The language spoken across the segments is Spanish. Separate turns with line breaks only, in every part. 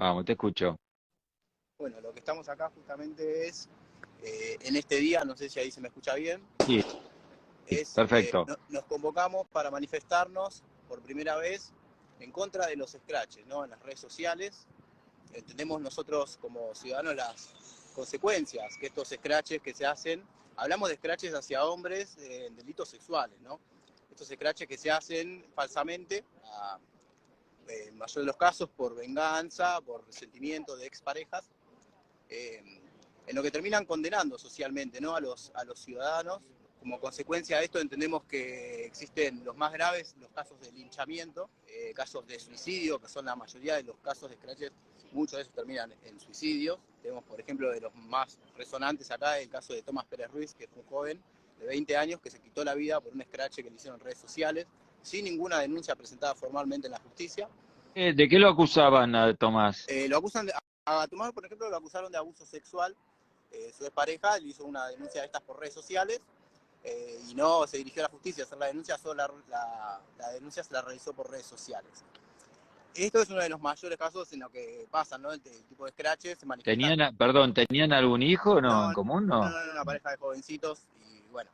Vamos, te escucho.
Bueno, lo que estamos acá justamente es, en este día, no sé si ahí se me escucha bien,
Sí, perfecto.
nos convocamos para manifestarnos por primera vez en contra de los scratches, ¿no? En las redes sociales. Entendemos nosotros como ciudadanos las consecuencias que estos scratches que se hacen, hablamos de scratches hacia hombres en delitos sexuales, ¿no? Estos scratches que se hacen falsamente, en mayor de los casos por venganza, por resentimiento de exparejas, en lo que terminan condenando socialmente, ¿no? a los ciudadanos. Como consecuencia de esto entendemos que existen los más graves, los casos de linchamiento, casos de suicidio, que son la mayoría de los casos de scratches, muchos de esos terminan en suicidios. Tenemos, por ejemplo, de los más resonantes acá, el caso de Tomás Pérez Ruiz, que es un joven de 20 años que se quitó la vida por un scratch que le hicieron en redes sociales, sin ninguna denuncia presentada formalmente en la justicia.
¿De qué lo acusaban a Tomás?
Lo acusan a Tomás, por ejemplo, lo acusaron de abuso sexual. Su expareja le hizo una denuncia de estas por redes sociales y no se dirigió a la justicia a hacer la denuncia, solo la denuncia se la realizó por redes sociales. Esto es uno de los mayores casos en los que pasan, ¿no? El tipo de scratches se manifiestan.
¿Tenían algún hijo, no, en
No,
común, no?
una pareja de jovencitos y bueno,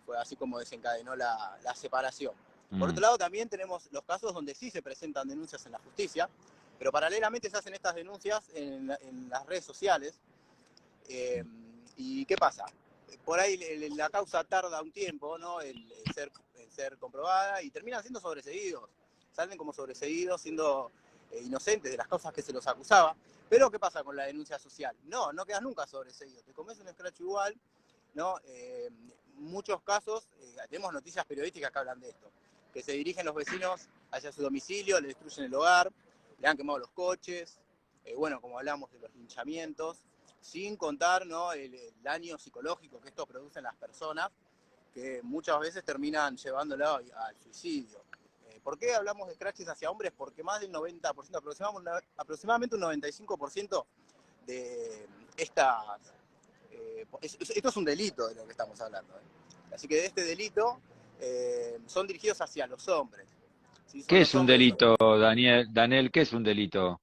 fue así como desencadenó la separación. Por otro lado, también tenemos los casos donde sí se presentan denuncias en la justicia, pero paralelamente se hacen estas denuncias en las redes sociales. ¿Y qué pasa? Por ahí la causa tarda un tiempo, ¿no? en ser comprobada y terminan siendo sobreseídos. Salen como sobreseídos, siendo inocentes de las causas que se los acusaba. Pero ¿qué pasa con la denuncia social? No quedas nunca sobreseído. Te comes un scratch igual, ¿no? Muchos casos, tenemos noticias periodísticas que hablan de esto, que se dirigen los vecinos hacia su domicilio, le destruyen el hogar, le han quemado los coches, bueno, como hablamos de los linchamientos, sin contar, ¿no? el daño psicológico que esto produce en las personas, que muchas veces terminan llevándolo al suicidio. ¿Por qué hablamos de scratches hacia hombres? Porque más del 90%, aproximadamente un 95% de estas... esto es un delito de lo que estamos hablando. Así que de este delito son dirigidos hacia los hombres. ¿Sí? Son
¿Qué
los
es un
hombres
delito, Daniel? ¿Qué es un delito?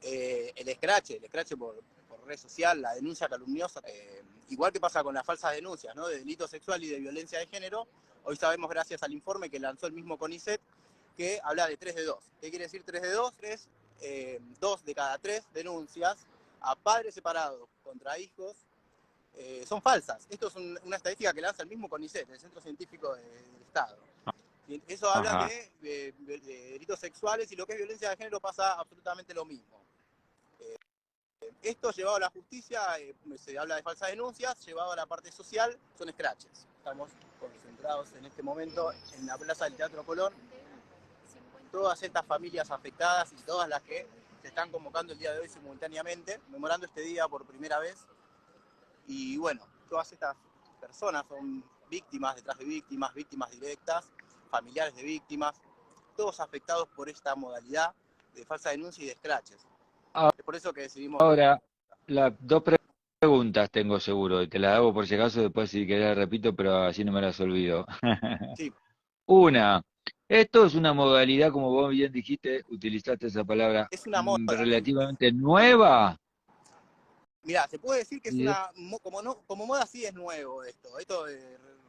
el scratch por red social, la denuncia calumniosa, igual que pasa con las falsas denuncias, ¿no? De delito sexual y de violencia de género. Hoy sabemos, gracias al informe que lanzó el mismo CONICET, que habla de 3 de 2. ¿Qué quiere decir 3 de 2? 2 de cada 3 denuncias a padres separados contra hijos son falsas. Esto es una estadística que lanza el mismo CONICET, el Centro Científico del Estado. Y eso habla
Ajá.
de delitos sexuales, y lo que es violencia de género pasa absolutamente lo mismo. Esto llevado a la justicia, se habla de falsas denuncias, llevado a la parte social, son scratches. Estamos concentrados en este momento en la plaza del Teatro Colón. Todas estas familias afectadas y todas las que se están convocando el día de hoy simultáneamente, memorando este día por primera vez. Y bueno, todas estas personas son víctimas detrás de víctimas, víctimas directas, familiares de víctimas, todos afectados por esta modalidad de falsa denuncia y de scratches. Es por eso que decidimos...
Ahora, dos preguntas tengo seguro, y te las hago por si acaso, después si querés las repito, pero así no me las olvido.
Sí,
Una, esto es una modalidad, como vos bien dijiste, utilizaste esa palabra,
es una moda.
relativamente nueva.
Mirá, se puede decir que es
Y
una, como moda sí es nuevo esto. Esto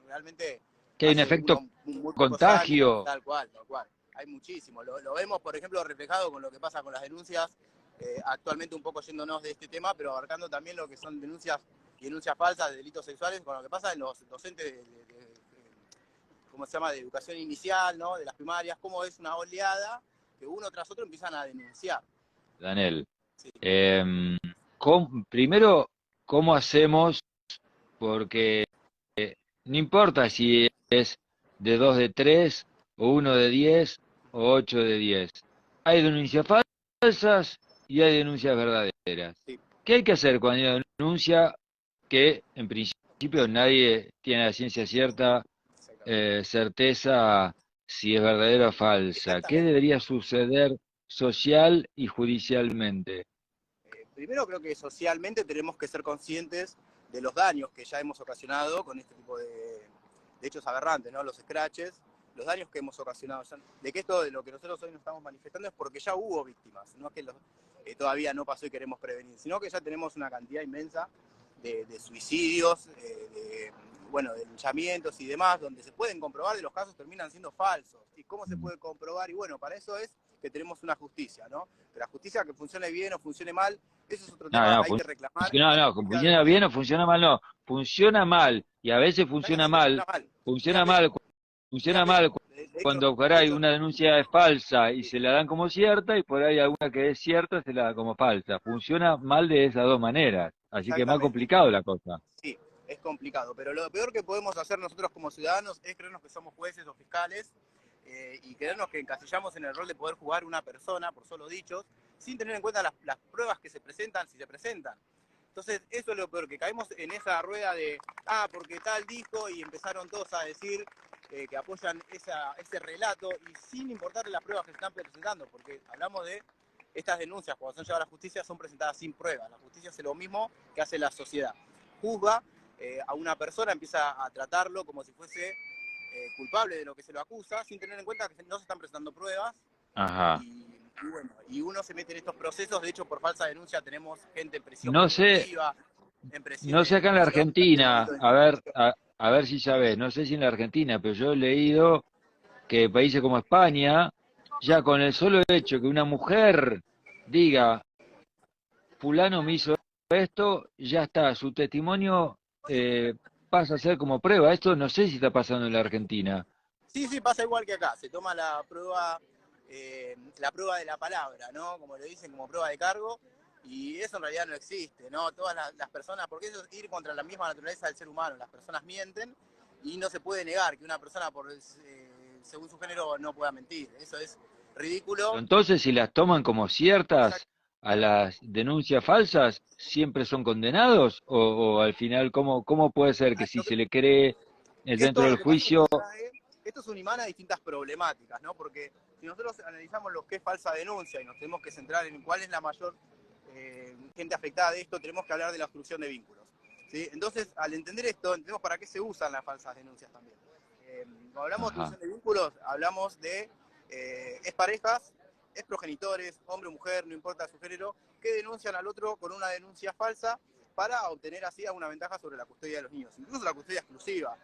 realmente
que hay un
hace
efecto
muy pocos años,
contagio.
tal cual, tal cual. Hay muchísimo. Lo vemos, por ejemplo, reflejado con lo que pasa con las denuncias, actualmente un poco yéndonos de este tema, pero abarcando también lo que son denuncias y denuncias falsas de delitos sexuales, con lo que pasa en los docentes ¿cómo se llama?, de educación inicial, ¿no? De las primarias, cómo es una oleada que uno tras otro empiezan a denunciar.
Daniel.
Sí.
Em, Primero, ¿cómo hacemos? Porque no importa si es de 2 de 3 o 1 de 10 o 8 de 10. Hay denuncias falsas y hay denuncias verdaderas.
Sí.
¿Qué hay que hacer cuando hay una denuncia que en principio nadie tiene la ciencia cierta, certeza si es verdadera o falsa? ¿Qué
Exactamente.
debería suceder social y judicialmente?
Primero creo que socialmente tenemos que ser conscientes de los daños que ya hemos ocasionado con este tipo de hechos aberrantes, ¿no? Los scratches, los daños que hemos ocasionado. De que esto de lo que nosotros hoy nos estamos manifestando es porque ya hubo víctimas, no es que todavía no pasó y queremos prevenir, sino que ya tenemos una cantidad inmensa de suicidios, de linchamientos y demás, donde se pueden comprobar, de los casos terminan siendo falsos. ¿Y cómo se puede comprobar? Y bueno, para eso es que tenemos una justicia, ¿no? Pero la justicia, que funcione bien o funcione mal, eso es otro tema que hay que reclamar.
Funciona bien o funciona mal, no. Funciona mal, y a veces funciona mal. Funciona mal, funciona mal cuando por ahí una denuncia es falsa y se la dan como cierta, y por ahí alguna que es cierta se la da como falsa. Funciona mal de esas dos maneras, así que es más complicado la cosa.
Sí, es complicado, pero lo peor que podemos hacer nosotros como ciudadanos es creernos que somos jueces o fiscales y creernos que encasillamos en el rol de poder juzgar una persona por solo dichos, sin tener en cuenta las pruebas que se presentan, si se presentan. Entonces, eso es lo peor, que caemos en esa rueda de, porque tal dijo, y empezaron todos a decir que apoyan ese relato, y sin importarle las pruebas que se están presentando, porque hablamos de estas denuncias, cuando son llevadas a la justicia, son presentadas sin pruebas. La justicia hace lo mismo que hace la sociedad. Juzga a una persona, empieza a tratarlo como si fuese culpable de lo que se lo acusa, sin tener en cuenta que no se están presentando pruebas.
Ajá.
Y uno se mete en estos procesos. De hecho, por falsa denuncia tenemos gente en prisión
No sé, no sé acá en la Argentina, a ver si sabés, no sé si en la Argentina, pero yo he leído que países como España, ya con el solo hecho que una mujer diga, fulano me hizo esto, ya está, su testimonio pasa a ser como prueba. Esto no sé si está pasando en la Argentina.
Sí, pasa igual que acá. Se toma la prueba de la palabra, ¿no? Como le dicen, como prueba de cargo. Y eso en realidad no existe, ¿no? Todas las personas, porque eso es ir contra la misma naturaleza del ser humano. Las personas mienten y no se puede negar que una persona, según su género, no pueda mentir. Eso es ridículo.
Entonces, si las toman como
Exacto.
ciertas a las denuncias falsas, ¿siempre son condenados? O al final, ¿cómo puede ser que si se le cree dentro
Esto
del
lo que pasa es que
juicio?
esto es un imán a distintas problemáticas, ¿no? Porque si nosotros analizamos lo que es falsa denuncia y nos tenemos que centrar en cuál es la mayor gente afectada de esto, tenemos que hablar de la obstrucción de vínculos, ¿sí? Entonces, al entender esto, entendemos para qué se usan las falsas denuncias también. Cuando hablamos de
Ajá.
obstrucción de vínculos, hablamos de exparejas, progenitores, hombre o mujer, no importa su género, que denuncian al otro con una denuncia falsa para obtener así alguna ventaja sobre la custodia de los niños, incluso la custodia exclusiva.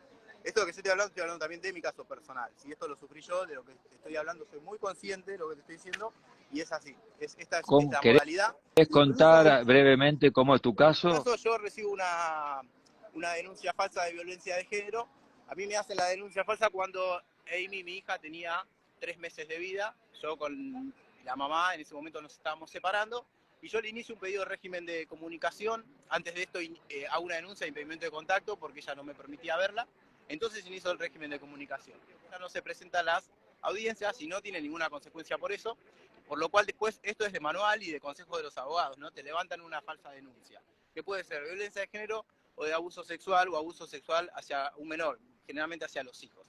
Esto que yo estoy hablando también de mi caso personal. Si esto lo sufrí yo, de lo que estoy hablando, soy muy consciente de lo que te estoy diciendo, y es así. Esta es la
¿Querés
modalidad.
contar brevemente cómo es tu caso?
Yo recibo una denuncia falsa de violencia de género. A mí me hacen la denuncia falsa cuando Amy, mi hija, tenía 3 meses de vida. Yo con la mamá en ese momento nos estábamos separando. Y yo le inicio un pedido de régimen de comunicación. Antes de esto hago una denuncia de impedimento de contacto porque ella no me permitía verla. Entonces inicio el régimen de comunicación. Ya no se presentan las audiencias y no tiene ninguna consecuencia por eso. Por lo cual después esto es de manual y de consejo de los abogados, ¿no? Te levantan una falsa denuncia, que puede ser violencia de género o de abuso sexual o abuso sexual hacia un menor, generalmente hacia los hijos.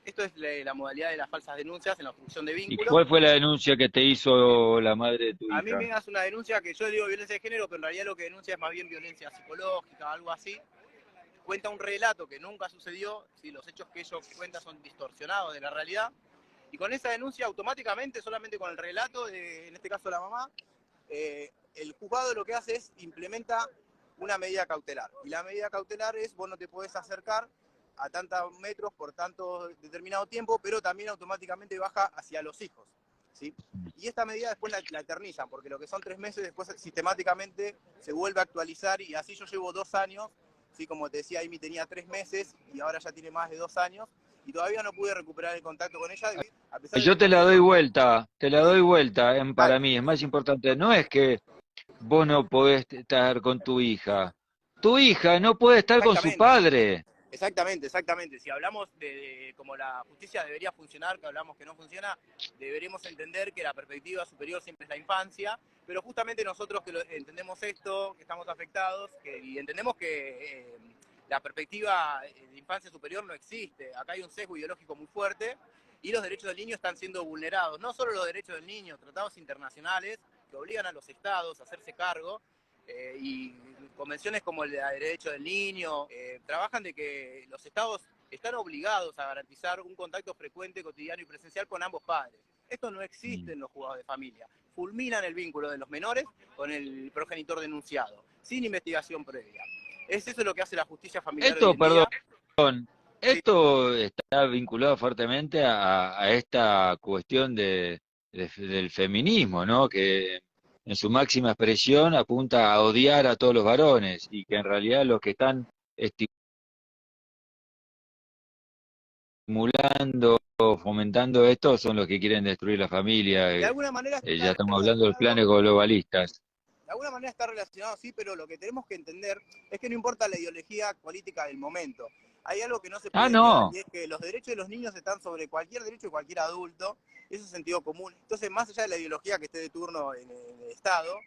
Esto es la modalidad de las falsas denuncias en la obstrucción de
¿Y
vínculos.
cuál fue la denuncia que te hizo la madre de tu
A mí
hija?
me hace una denuncia que yo digo violencia de género, pero en realidad lo que denuncia es más bien violencia psicológica, algo así. Cuenta un relato que nunca sucedió, si los hechos que ellos cuentan son distorsionados de la realidad. Y con esa denuncia automáticamente, solamente con el relato, en este caso la mamá, el juzgado lo que hace es implementa una medida cautelar. Y la medida cautelar es, vos no te podés acercar a tantos metros por tanto determinado tiempo, pero también automáticamente baja hacia los hijos, ¿sí? Y esta medida después la eternizan, porque lo que son 3 meses después sistemáticamente se vuelve a actualizar, y así yo llevo 2 años, ¿sí? Como te decía, Amy tenía 3 meses y ahora ya tiene más de 2 años, y todavía no pude recuperar el contacto con ella, a pesar de
Yo
que
te la doy vuelta, para
Dale.
mí es más importante. No es que vos no podés estar con tu hija no puede estar con su
Exactamente.
padre.
Exactamente. Si hablamos de cómo la justicia debería funcionar, que hablamos que no funciona, deberemos entender que la perspectiva superior siempre es la infancia, pero justamente nosotros que entendemos esto, que estamos afectados, y entendemos que la perspectiva de infancia superior no existe. Acá hay un sesgo ideológico muy fuerte y los derechos del niño están siendo vulnerados. No solo los derechos del niño, tratados internacionales que obligan a los estados a hacerse cargo, y convenciones como el de derecho del niño, trabajan de que los estados están obligados a garantizar un contacto frecuente, cotidiano y presencial con ambos padres. Esto no existe en los juzgados de familia. fulminan el vínculo de los menores con el progenitor denunciado, sin investigación previa. Es eso lo que hace la justicia familiar hoy
Esto,
en día.
perdón,
Sí,
esto está vinculado fuertemente a esta cuestión del feminismo, ¿no? Que en su máxima expresión apunta a odiar a todos los varones y que en realidad los que están estimulando o fomentando esto son los que quieren destruir la familia.
de alguna manera
Ya
está
estamos hablando de los
relacionado.
planes globalistas.
De alguna manera está relacionado, sí, pero lo que tenemos que entender es que no importa la ideología política del momento. Hay algo que no se
Ah,
puede negar,
no.
y es que los derechos de los niños están sobre cualquier derecho de cualquier adulto, eso es sentido común. Entonces, más allá de la ideología que esté de turno en el Estado,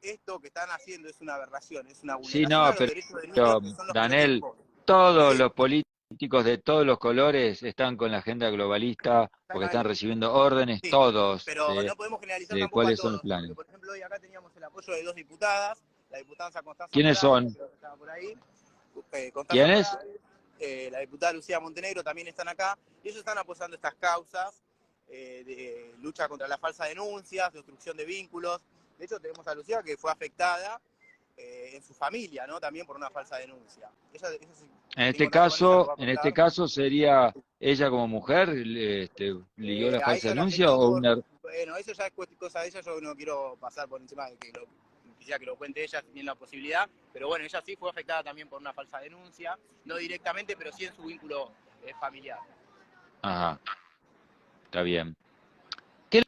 esto que están haciendo es una aberración, es una
Sí,
vulneración
no,
a los derechos de niños
pero
que son los que nos
Daniel,
imponen.
todos
Sí,
los políticos de todos los colores están con la agenda globalista porque están
exactamente.
recibiendo órdenes
Sí,
todos
pero no podemos generalizar
de
tampoco a
cuáles son los
todos, porque
planes.
por ejemplo hoy acá teníamos el apoyo de 2 diputadas, la diputada Constanza
¿Quiénes
Morales,
son?
creo que estaba por ahí, Constanza
¿Quiénes?
Morales, la diputada Lucía Montenegro también están acá, y ellos están apoyando estas causas de lucha contra las falsas denuncias, de obstrucción de vínculos. De hecho tenemos a Lucía que fue afectada en su familia, ¿no? También por una falsa denuncia. Ella sí, estoy en contacto con ella, nos va a
En este
contar.
caso sería ella como mujer, ligó la
A
falsa
ella la
denuncia
afectó
o
por...
una.
Bueno, eso ya es cosa de ella, yo no quiero pasar por encima de que quisiera que lo cuente ella si tiene la posibilidad, pero bueno, ella sí fue afectada también por una falsa denuncia, no directamente, pero sí en su vínculo familiar.
Ajá, está bien. ¿Qué es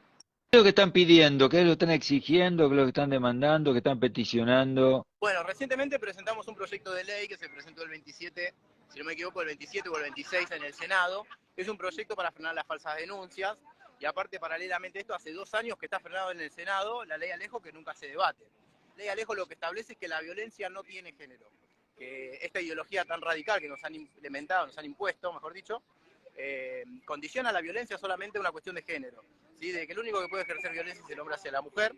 lo que están pidiendo? ¿Qué es lo que están exigiendo? ¿Qué es lo que están demandando? ¿Qué están peticionando?
Bueno, recientemente presentamos un proyecto de ley que se presentó el 27, si no me equivoco, el 27 o el 26 en el Senado. Es un proyecto para frenar las falsas denuncias. Y aparte, paralelamente a esto, hace 2 años que está frenado en el Senado la ley Alejo, que nunca se debate. La ley Alejo lo que establece es que la violencia no tiene género. Que esta ideología tan radical que nos han implementado, nos han impuesto, mejor dicho, condiciona la violencia solamente a una cuestión de género. ¿Sí? De que el único que puede ejercer violencia es el hombre hacia la mujer.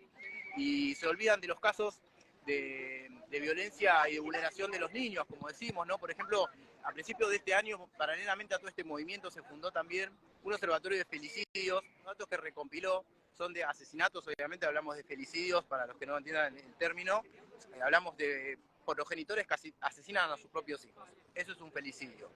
Y se olvidan de los casos de violencia y de vulneración de los niños, como decimos, ¿no? Por ejemplo, a principios de este año, paralelamente a todo este movimiento, se fundó también un observatorio de felicidios, datos que recompiló, son de asesinatos, obviamente hablamos de felicidios, para los que no entiendan el término, hablamos de progenitores que asesinan a sus propios hijos. Eso es un felicidio.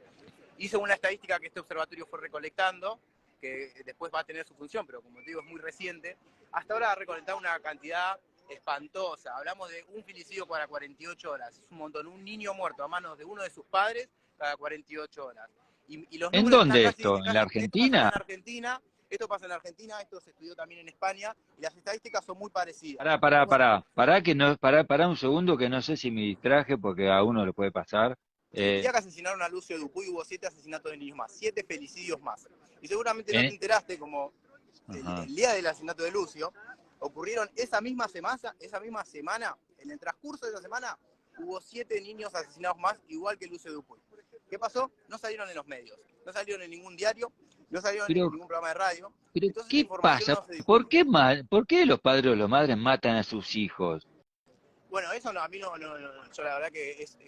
Y según la estadística que este observatorio fue recolectando, que después va a tener su función, pero como te digo es muy reciente, hasta ahora ha recolectado una cantidad espantosa. Hablamos de un felicidio cada 48 horas. Es un montón. Un niño muerto a manos de uno de sus padres cada 48 horas. Y los
¿En
números están
dónde
casi,
esto? ¿En la
esto pasa acá
Argentina?
en Argentina, esto pasa en Argentina, esto se estudió también en España, y las estadísticas son muy parecidas. Bueno,
Pará un segundo que no sé si me distraje porque a uno le puede pasar.
el día
Eh,
que asesinaron a Lucio Dupuy hubo 7 asesinatos de niños más, 7 felicidios más. Y seguramente no te
en-
enteraste, como
ajá.
el día del asesinato de Lucio, ocurrieron esa misma semana, en el transcurso de esa semana, hubo 7 niños asesinados más, igual que Lucio Dupuy. ¿Qué pasó? No salieron en los medios, no salieron en ningún diario, no salieron en
Pero,
ningún programa de radio,
pero
entonces esta
¿qué
información
pasa?
no se difundió.
¿Por qué los padres o las madres matan a sus hijos?
Bueno, eso no, a mí no, yo la verdad que es...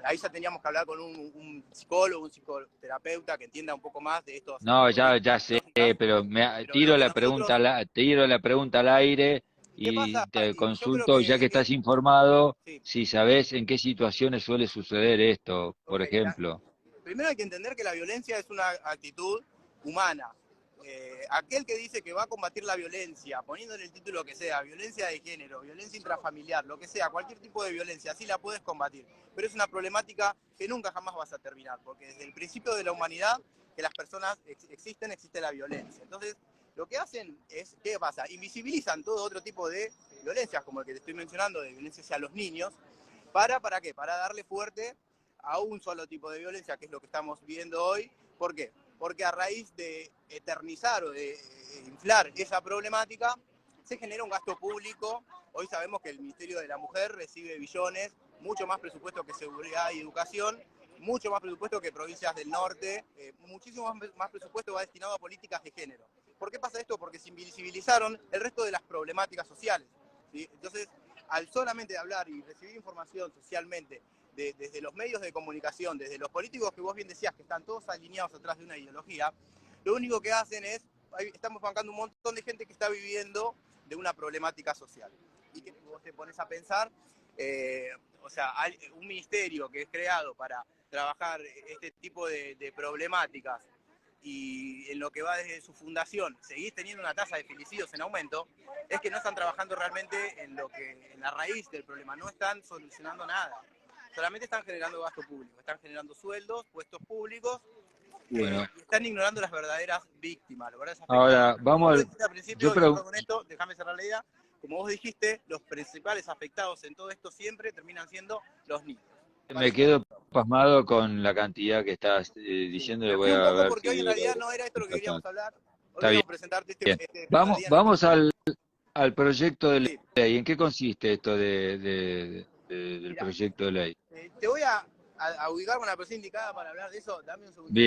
ahí ya teníamos que hablar con un psicólogo, un psicoterapeuta que entienda un poco más de estos
No, ya
corrientes
sé,
ideológicas,
pero
pero lo que nosotros...
tiro la pregunta al aire
¿Qué
y
pasa?
te
Y yo creo
consulto, ya que
que
estás informado,
sí,
si sabes en qué situaciones suele suceder esto, por
ok.
ejemplo.
Primero hay que entender que la violencia es una actitud humana. Aquel que dice que va a combatir la violencia, poniéndole el título que sea, violencia de género, violencia intrafamiliar, lo que sea, cualquier tipo de violencia, sí la puedes combatir. Pero es una problemática que nunca jamás vas a terminar, porque desde el principio de la humanidad, que las personas existe la violencia. Entonces, lo que hacen es, ¿qué pasa? Invisibilizan todo otro tipo de violencias, como el que te estoy mencionando, de violencia hacia los niños. ¿Para qué? Para darle fuerte a un solo tipo de violencia, que es lo que estamos viendo hoy. ¿Por qué? Porque a raíz de eternizar o de inflar esa problemática, se genera un gasto público. Hoy sabemos que el Ministerio de la Mujer recibe billones, mucho más presupuesto que seguridad y educación, mucho más presupuesto que provincias del norte, muchísimo más presupuesto va destinado a políticas de género. ¿Por qué pasa esto? Porque se invisibilizaron el resto de las problemáticas sociales, ¿sí? Entonces, al solamente hablar y recibir información socialmente desde los medios de comunicación, desde los políticos que vos bien decías que están todos alineados atrás de una ideología, lo único que hacen es, estamos bancando un montón de gente que está viviendo de una problemática social. Y que vos te pones a pensar, o sea, hay un ministerio que es creado para trabajar este tipo de problemáticas y en lo que va desde su fundación seguís teniendo una tasa de femicidios en aumento, es que no están trabajando realmente en la raíz del problema, no están solucionando nada. Solamente están generando gasto público, están generando sueldos, puestos públicos,
Bueno,
y están ignorando las verdaderas víctimas, los verdaderos
ahora
afectados. Como
vamos
vos
al...
dijiste al
Yo
principio, y cierro
pregunto,
con esto, déjame cerrar la idea, como vos dijiste, los principales afectados en todo esto siempre terminan siendo los niños. ¿Te
me
parece?
quedo pasmado con la cantidad que estás
Sí.
diciendo, le
Me
voy
fui un
a
poco
ver
porque hoy en
si
realidad no era esto lo que
razón.
queríamos hablar. Hoy
Está bien,
queríamos presentarte
bien.
este primer
Vamos,
día en este
vamos
espacio.
al proyecto de
Sí,
ley. ¿En qué consiste esto del
mira,
proyecto de ley?
te voy a ubicar con la persona indicada para hablar de eso. Dame un
Bien.
segundito.